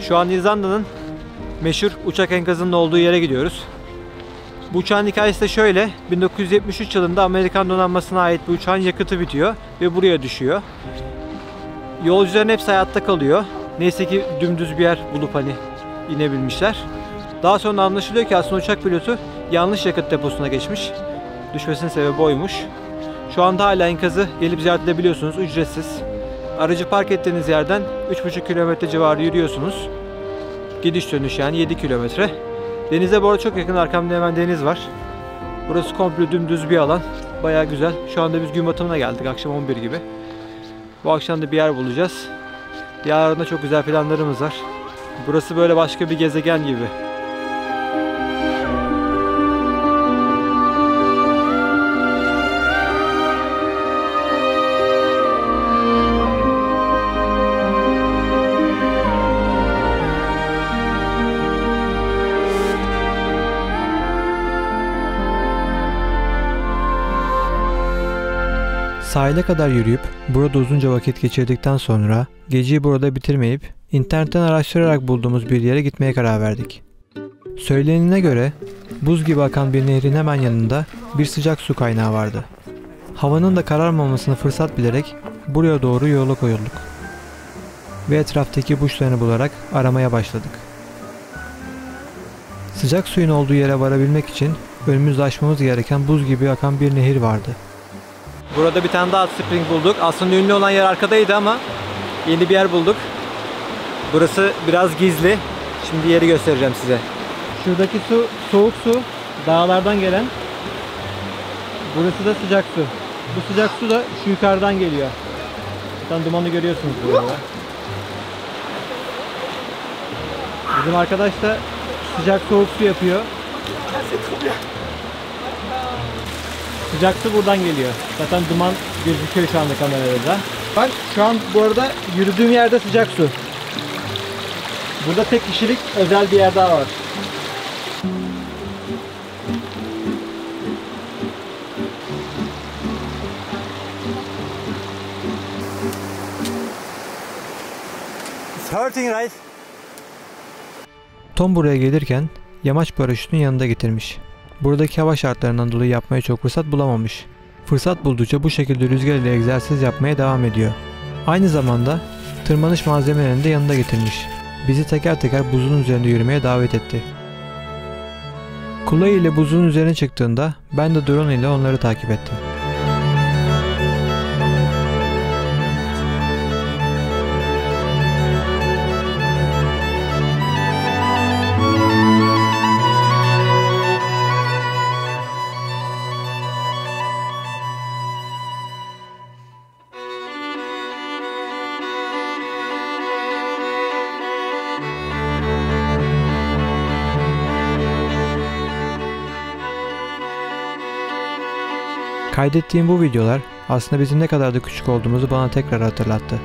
Şu an İzlanda'nın meşhur uçak enkazının olduğu yere gidiyoruz. Bu uçağın hikayesi de şöyle. 1973 yılında Amerikan donanmasına ait bir uçağın yakıtı bitiyor ve buraya düşüyor. Yolcuların hepsi hayatta kalıyor. Neyse ki dümdüz bir yer bulup hani inebilmişler. Daha sonra anlaşılıyor ki aslında uçak pilotu yanlış yakıt deposuna geçmiş. Düşmesinin sebebi oymuş. Şu anda hala enkazı gelip ziyaret edebiliyorsunuz, ücretsiz. Aracı park ettiğiniz yerden 3,5 kilometre civarı yürüyorsunuz. Gidiş dönüş yani 7 kilometre. Denize bu arada çok yakın, arkamda hemen deniz var. Burası komple dümdüz bir alan. Bayağı güzel. Şu anda biz gün batımına geldik, akşam 11 gibi. Bu akşam da bir yer bulacağız. Yarın da çok güzel planlarımız var. Burası böyle başka bir gezegen gibi. Sahile kadar yürüyüp burada uzunca vakit geçirdikten sonra geceyi burada bitirmeyip internetten araştırarak bulduğumuz bir yere gitmeye karar verdik. Söylenene göre buz gibi akan bir nehrin hemen yanında bir sıcak su kaynağı vardı. Havanın da kararmamasını fırsat bilerek buraya doğru yola koyulduk. Ve etraftaki ipuçlarını bularak aramaya başladık. Sıcak suyun olduğu yere varabilmek için önümüzde aşmamız gereken buz gibi akan bir nehir vardı. Burada bir tane daha hot spring bulduk. Aslında ünlü olan yer arkadaydı ama yeni bir yer bulduk. Burası biraz gizli. Şimdi yeri göstereceğim size. Şuradaki su soğuk su, dağlardan gelen. Burası da sıcak su. Bu sıcak su da şu yukarıdan geliyor. Zaten dumanı görüyorsunuz burada. Bizim arkadaş da sıcak soğuk su yapıyor. Sıcak su buradan geliyor. Zaten duman gözüküyor şu anda kamerada. Bak şu an bu arada yürüdüğüm yerde sıcak su. Burada tek kişilik özel bir yer daha var. It's hurting, right? Tom buraya gelirken yamaç paraşütünün yanında getirmiş. Buradaki hava şartlarından dolayı yapmaya çok fırsat bulamamış. Fırsat buldukça bu şekilde rüzgar ile egzersiz yapmaya devam ediyor. Aynı zamanda tırmanış malzemelerini de yanında getirmiş. Bizi teker teker buzun üzerinde yürümeye davet etti. Kulay ile buzun üzerine çıktığında ben de drone ile onları takip ettim. Kaydettiğim bu videolar aslında bizim ne kadar da küçük olduğumuzu bana tekrar hatırlattı.